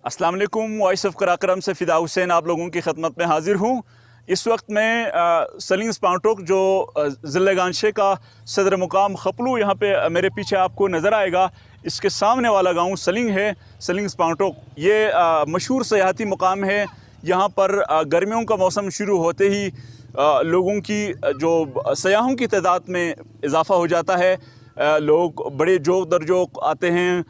अस्सलाम वालेकुम। Voice of Karakoram से फ़िदा हुसैन आप लोगों की खदमत में हाज़िर हूँ। इस वक्त मैं सलिंग स्पाउटोक जो ज़िले गांशे का सदर मुकाम खपलू यहाँ पे मेरे पीछे आपको नज़र आएगा, इसके सामने वाला गांव सलिंग है। सलिंग स्पाउटोक ये मशहूर सयाहती मुकाम है। यहाँ पर गर्मियों का मौसम शुरू होते ही लोगों की जो सयाहों की तादाद में इजाफ़ा हो जाता है। लोग बड़े जोक दर जोक आते हैं,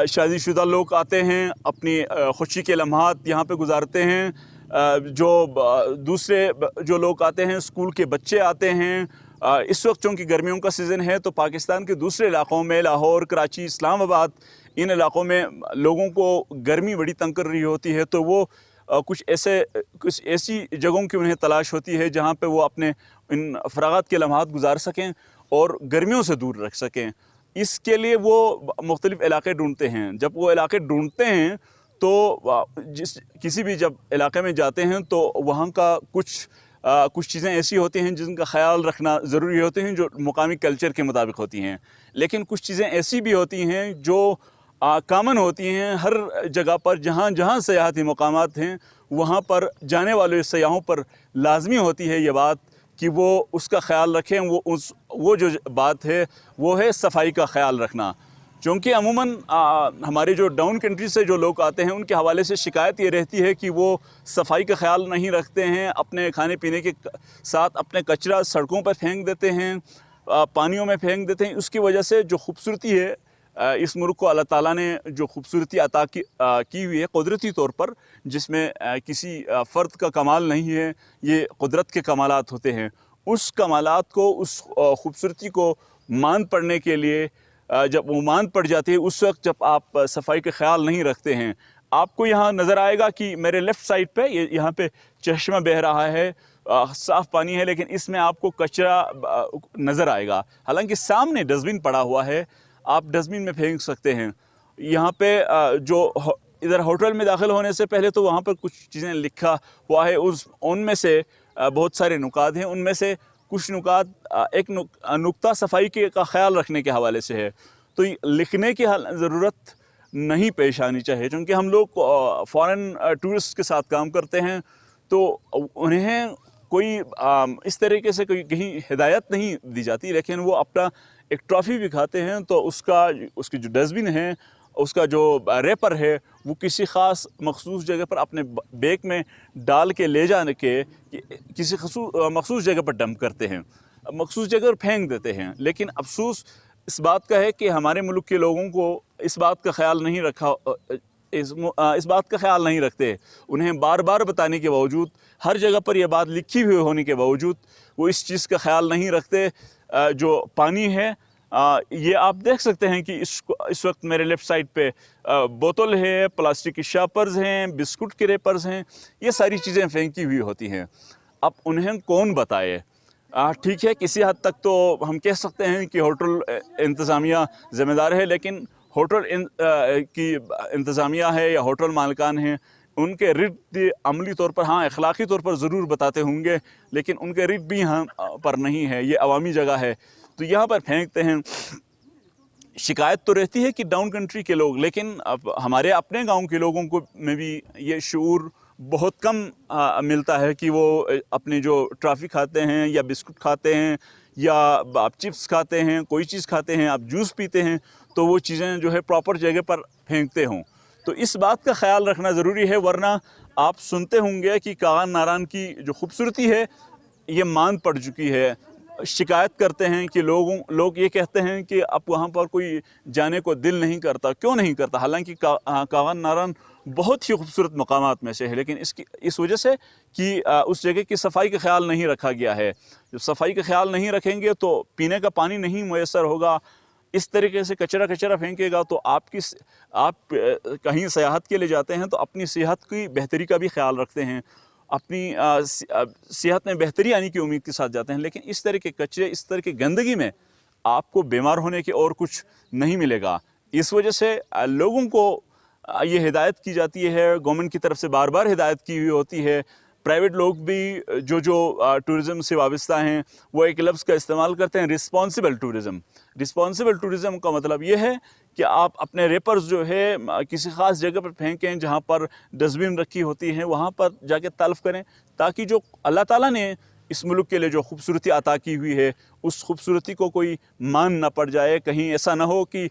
शादीशुदा लोग आते हैं, अपनी खुशी के लम्हात यहाँ पे गुजारते हैं। जो दूसरे जो लोग आते हैं, स्कूल के बच्चे आते हैं। इस वक्त चूँकि गर्मियों का सीज़न है तो पाकिस्तान के दूसरे इलाक़ों में लाहौर, कराची, इस्लामाबाद, इन इलाक़ों में लोगों को गर्मी बड़ी तंग कर रही होती है, तो वो कुछ ऐसी जगहों की उन्हें तलाश होती है जहाँ पे वो अपने इन फ़राग़ात के लम्हात गुजार सकें और गर्मियों से दूर रख सकें। इसके लिए वो मुख्तलिफ़ इलाक़े ढूँढते हैं। जब वो इलाक़े ढूँढते हैं तो किसी भी जब इलाक़े में जाते हैं तो वहाँ का कुछ चीज़ें ऐसी होती हैं जिनका ख़याल रखना ज़रूरी होते हैं, जो मुकामी कल्चर के मुताबिक होती हैं। लेकिन कुछ चीज़ें ऐसी भी होती हैं जो कॉमन होती हैं हर जगह पर। जहाँ जहाँ सयाहती मकामात हैं वहाँ पर जाने वाले सयाहों पर लाजमी होती है ये बात कि वो उसका ख़याल रखें। वो जो बात है वो है सफाई का ख़याल रखना। क्योंकि अमूमन हमारे जो डाउन कंट्री से जो लोग आते हैं उनके हवाले से शिकायत ये रहती है कि वो सफाई का ख़याल नहीं रखते हैं, अपने खाने पीने के साथ अपने कचरा सड़कों पर फेंक देते हैं, पानियों में फेंक देते हैं। उसकी वजह से जो खूबसूरती है इस मुल्क को अल्लाह ताला ने जो खूबसूरती अता की हुई है कुदरती तौर पर, जिसमें किसी फ़र्द का कमाल नहीं है, ये कुदरत के कमालात होते हैं। उस कमालात को, उस खूबसूरती को मान पड़ने के लिए जब वो मान पड़ जाती है, उस वक्त जब आप सफाई का ख्याल नहीं रखते हैं। आपको यहाँ नज़र आएगा कि मेरे लेफ़्ट साइड पे यहाँ पे चश्मा बह रहा है, साफ़ पानी है, लेकिन इसमें आपको कचरा नज़र आएगा। हालांकि सामने डस्टबिन पड़ा हुआ है, आप डस्टबिन में फेंक सकते हैं। यहाँ पे जो इधर होटल में दाखिल होने से पहले तो वहाँ पर कुछ चीज़ें लिखा हुआ है, उनमें से बहुत सारे नुकात हैं। उनमें से कुछ नुकात एक नुक्ता सफाई का ख़याल रखने के हवाले से है, तो लिखने की ज़रूरत नहीं पेश आनी चाहिए। क्योंकि हम लोग फ़ॉरेन टूरिस्ट के साथ काम करते हैं तो उन्हें कोई इस तरीके से कोई कहीं हिदायत नहीं दी जाती, लेकिन वो अपना एक ट्रॉफ़ी भी खाते हैं तो उसकी जो डस्टबिन है, उसका जो रैपर है, वो किसी ख़ास मखसूस जगह पर अपने बैग में डाल के ले जाने के किसी मखसूस जगह पर डंप करते हैं, मखसूस जगह पर फेंक देते हैं। लेकिन अफसोस इस बात का है कि हमारे मुल्क के लोगों को इस बात का ख्याल नहीं रखा, इस बात का ख्याल नहीं रखते। उन्हें बार बार बताने के बावजूद, हर जगह पर यह बात लिखी हुई होने के बावजूद वो इस चीज़ का ख्याल नहीं रखते। जो पानी है, ये आप देख सकते हैं कि इस वक्त मेरे लेफ़्ट साइड पे बोतल है, प्लास्टिक की शापर्स हैं, बिस्कुट के रेपर्स हैं, ये सारी चीज़ें फेंकी हुई होती हैं। अब उन्हें कौन बताए? ठीक है, किसी हद तक तो हम कह सकते हैं कि होटल इंतज़ामिया ज़िम्मेदार है, लेकिन होटल की इंतज़ामिया है या होटल मालिकान हैं, उनके रिट अमली तौर पर, हाँ, अखलाक़ी तौर पर ज़रूर बताते होंगे, लेकिन उनके रिट भी यहाँ पर नहीं है। ये अवामी जगह है तो यहाँ पर फेंकते हैं। शिकायत तो रहती है कि डाउन कंट्री के लोग, लेकिन अब हमारे अपने गांव के लोगों को में भी ये शऊर बहुत कम मिलता है कि वो अपने जो ट्रॉफ़ी खाते हैं या बिस्कुट खाते हैं या आप चिप्स खाते हैं, कोई चीज़ खाते हैं, आप जूस पीते हैं, तो वो चीज़ें जो है प्रॉपर जगह पर फेंकते हों। तो इस बात का ख्याल रखना ज़रूरी है, वरना आप सुनते होंगे कि कागन नारान की जो खूबसूरती है ये मान पड़ चुकी है। शिकायत करते हैं कि लोग ये कहते हैं कि अब वहाँ पर कोई जाने को दिल नहीं करता। क्यों नहीं करता? हालांकि कागन नारान बहुत ही खूबसूरत मकामात में से है, लेकिन इस वजह से कि उस जगह की सफाई का ख्याल नहीं रखा गया है। जब सफाई का ख्याल नहीं रखेंगे तो पीने का पानी नहीं मैसर होगा। इस तरीके से कचरा फेंकेगा तो आप कहीं सयाहत के लिए जाते हैं तो अपनी सेहत की बेहतरी का भी ख्याल रखते हैं, अपनी सेहत में बेहतरी आने की उम्मीद के साथ जाते हैं। लेकिन इस तरह के कचरे, इस तरह की गंदगी में आपको बीमार होने के और कुछ नहीं मिलेगा। इस वजह से लोगों को ये हिदायत की जाती है, गवर्नमेंट की तरफ से बार बार हिदायत की हुई होती है, پرائیویٹ لوگ بھی جو ٹورزم سے وابستہ ہیں وہ ایک لفظ کا استعمال کرتے ہیں، رسپانسبل ٹورزم۔ رسپانسبل ٹورزم کا مطلب یہ ہے کہ آپ اپنے ریپرز جو ہے کسی خاص جگہ پر پھینکیں جہاں پر ڈسٹبن رکھی ہوتی ہیں، وہاں پر جا کے تلف کریں، تاکہ جو اللہ تعالیٰ نے اس ملک کے لیے جو خوبصورتی عطا کی ہوئی ہے اس خوبصورتی کو کوئی مان نہ پڑ جائے۔ کہیں ایسا نہ ہو کہ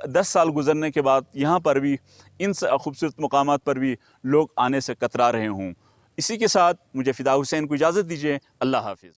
10 سال گزرنے کے بعد یہاں پر بھی ان خوبصورت مقامات پر بھی لوگ آنے سے کترا رہے ہوں۔ اسی کے ساتھ مجھے فدا حسین کو اجازت دیجیے، اللہ حافظ۔